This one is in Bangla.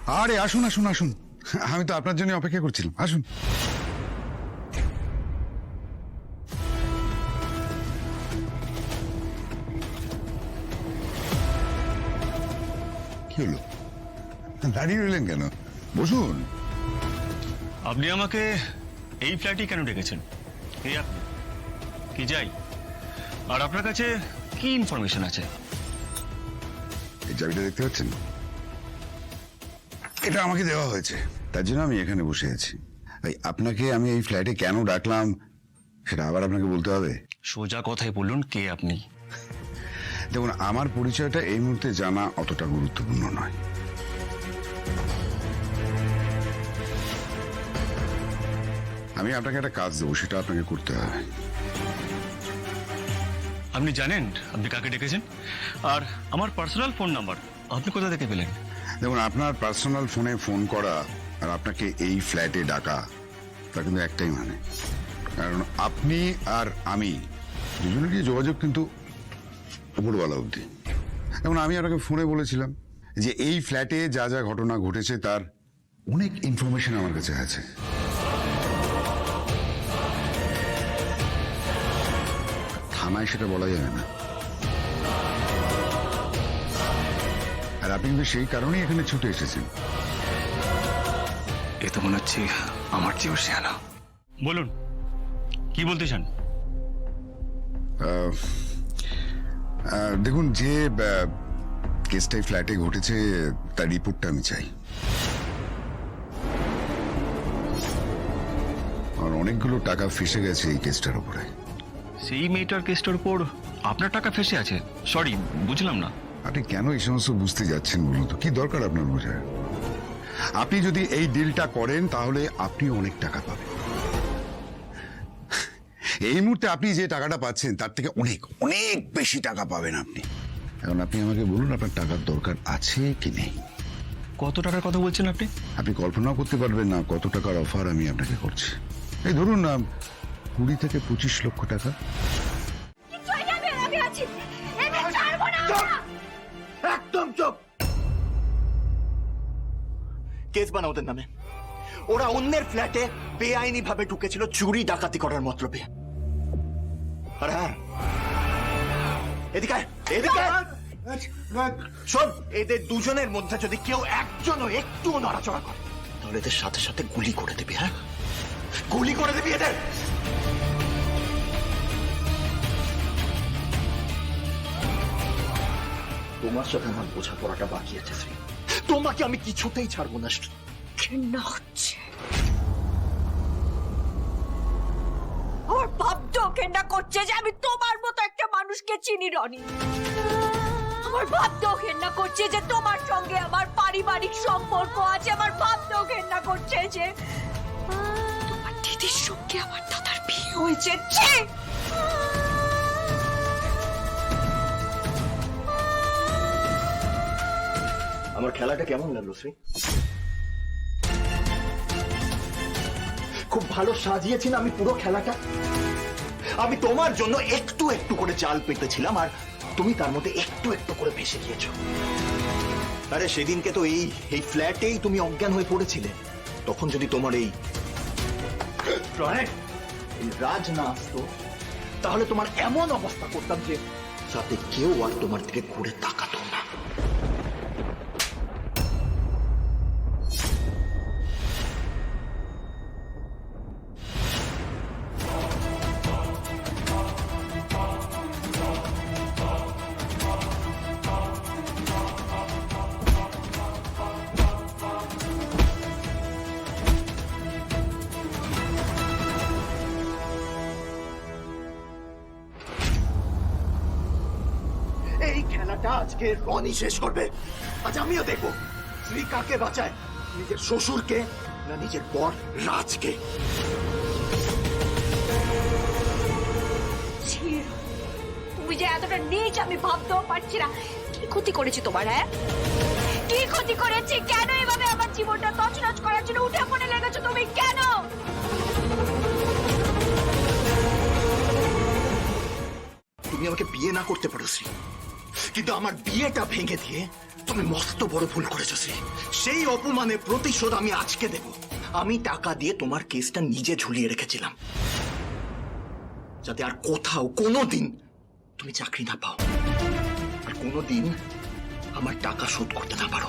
আরে আসুন আসুন আসুন, আমি তো আপনার জন্য অপেক্ষা করছিলাম। আসুন। কি হলো, দাঁড়িয়ে রইলেন কেন? বসুন। আপনি আমাকে এই ফ্ল্যাটে কেন ডেকেছেন? এই আপনি কি যাই, আর আপনার কাছে কি ইনফরমেশন আছে? এই চাবিটা দেখতে পাচ্ছেন, এটা আমাকে দেওয়া হয়েছে, তার জন্য আমি এখানে বসে আছি। ভাই, আপনাকে আমি এই ফ্ল্যাটে কেন ডাকলাম সেটা আবার আপনাকে বলতে হবে? সোজা কথাই বলুন, কে আপনি? দেখুন, আমার পরিচয়টা এই মুহূর্তে জানা অতটা গুরুত্বপূর্ণ নয়। আমি আপনাকে একটা কাজ দেবো, সেটা আপনাকে করতে হবে। আপনি জানেন আপনি কাকে ডেকেছেন? আর আমার পার্সোনাল ফোন নাম্বার আপনি কোথা থেকে পেলেন? দেখুন, আপনার পার্সোনাল ফোনে ফোন করা আর আপনাকে এই ফ্ল্যাটে ডাকা, তা কিন্তু একটাই মানে। কারণ আপনি আর আমি দুজনেরই যোগাযোগ কিন্তু উপরওয়ালা অবধি। যেমন আমি আপনাকে ফোনে বলেছিলাম যে এই ফ্ল্যাটে যা যা ঘটনা ঘটেছে তার অনেক ইনফরমেশন আমার কাছে আছে। থানায় সেটা বলা যাবে না। আর আপনি কিন্তু সেই কারণেই এখানে ছুটে এসেছেন। এ তো মনে হচ্ছে আমার চেয়েও শেয়ানা। বলুন, কি বলতে চান? দেখুন, যে কেসটাই ফ্ল্যাটে ঘটেছে তার রিপোর্টটা আমি চাই। আর অনেকগুলো টাকা ফেসে গেছে এই কেসটার উপরে। সেই মেয়েটার কেসটার উপর আপনার টাকা ফেসে আছে? সরি, বুঝলাম না। আপনি কেন এই সমস্ত বুঝতে যাচ্ছেন বলুন তো? কি দরকার আপনার বোঝার? আপনি যদি এই ডিলটা করেন তাহলে আপনি অনেক টাকা পাবেন। এই মুহূর্তে আপনি যে টাকাটা পাচ্ছেন তার থেকে অনেক অনেক বেশি টাকা পাবেন আপনি। এখন আপনি আমাকে বলুন, আপনার টাকার দরকার আছে কি নেই? কত টাকার কথা বলছেন আপনি? আপনি কল্পনাও করতে পারবেন না কত টাকার অফার আমি আপনাকে করছি। এই ধরুন না, 20 থেকে 25 লক্ষ টাকা। একদম চুপ। কেস বানা ওদের নামে। ওরা অন্যের ফ্ল্যাটে বেআইনি ভাবে ঢুকেছিল চুরি ডাকাতি করার মতলবে। আর হ্যাঁ, এদিকে এদিকে শোন, এদের দুজনের মধ্যে যদি কেউ একজনও একটুও নড়াচড়া করে তাহলে এদের সাথে সাথে গুলি করে দিবি। হ্যাঁ, গুলি করে দিবি এদের। তোমার সাথে আমার বোঝাপড়াটা বাকি আছে শ্রী। তোমাকে আমি কিছুতেই ছাড়বো না। ঘৃণা হচ্ছে। আমার ভাবতেও ঘৃণা করছে যে আমি তোমার মতো একটা মানুষকে চিনি রনি। আমার ভাবতেও ঘৃণা করছে যে তোমার সঙ্গে আমার পারিবারিক সম্পর্ক আছে। আমার ভাবতেও ঘৃণা করছে যে তোমার দিদির সঙ্গে আমার দাদার বিয়ে হয়েছে। ছি! আমার খেলাটা কেমন লাগলো শ্রী? খুব ভালো সাজিয়েছি না আমি পুরো খেলাটা? আমি তোমার জন্য একটু একটু করে চাল পেতেছিলাম আর তুমি তার মধ্যে একটু একটু করে ভেসে গিয়েছো। আরে সেদিনকে তো এই ফ্ল্যাটেই তুমি অজ্ঞান হয়ে পড়েছিলে। তখন যদি তোমার এই রাজ না আসতো তাহলে তোমার এমন অবস্থা করতাম যে যাতে কেউ আর তোমার দিকে ঘুরে তাকাতো না। এই খেলাটা আজকে রনি শেষ করবে। আজ আমিও দেখবো শ্রী কাকে বাঁচায়, নিজের শ্বশুরকে না নিজের বর রাজকে। তুমি যে এতটা নীচ আমি ভাবতেও পারছি না। কি ক্ষতি করেছি তোমার? হ্যাঁ, কি ক্ষতি করেছি? কেন এভাবে আমার জীবনটা তছনছ করার জন্য উঠে পড়ে লেগেছো তুমি? কেন? তুমি আমাকে বিয়ে না করতে পারো শ্রী, কিন্তু আমার বিয়েটা ভেঙে দিয়ে তুমি মস্ত বড় ভুল করেছো শ্রী। সেই অপমানের প্রতিশোধ আমি আজকে দেব। আমি টাকা দিয়ে তোমার কেসটা নিজে ঝুলিয়ে রেখেছিলাম, যাতে আর কোথাও কোনোদিন তুমি চাকরি না পাও, আর কোনোদিন আমার টাকা শোধ করতে না পারো।